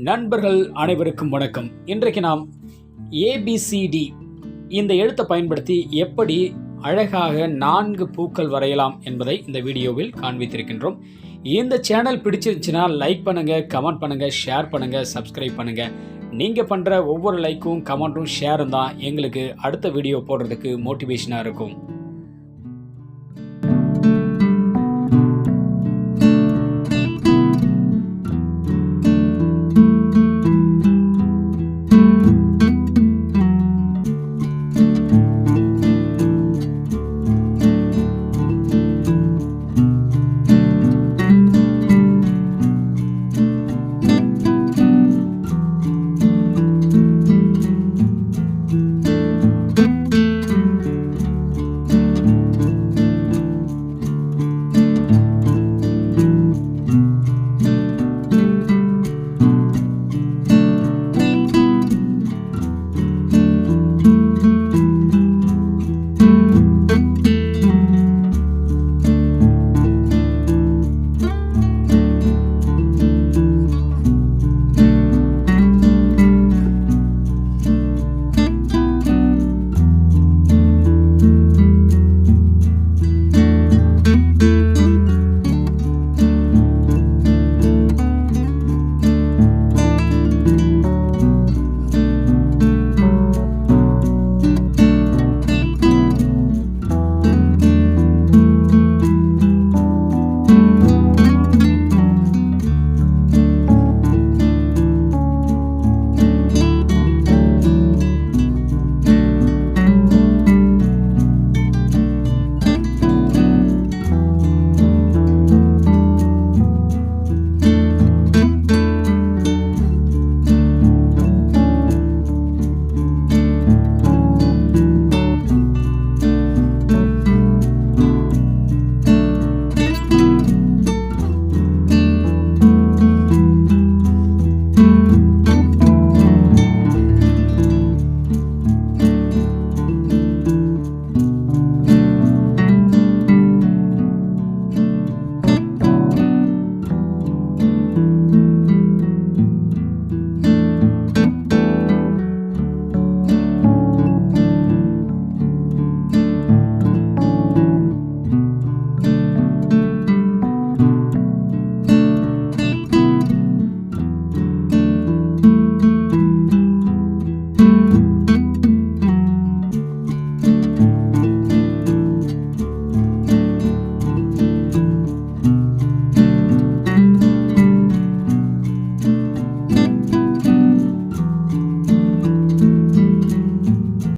நண்பர்கள் அனைவருக்கும் வணக்கம். இன்றைக்கு நாம் ABCD இந்த எழுத்தை பயன்படுத்தி எப்படி அழகாக 4 பூக்கள் வரையலாம் என்பதை இந்த வீடியோவில் காண்பித்திருக்கின்றோம். இந்த சேனல் பிடிச்சிருந்துச்சுன்னா லைக் பண்ணுங்க, கமெண்ட் பண்ணுங்க, ஷேர் பண்ணுங்க, சப்ஸ்கிரைப் பண்ணுங்க. நீங்க பண்ற ஒவ்வொரு லைக்கும் கமெண்ட்டும் ஷேரும் தான் எங்களுக்கு அடுத்த வீடியோ போடுறதுக்கு மோட்டிவேஷனா இருக்கும்.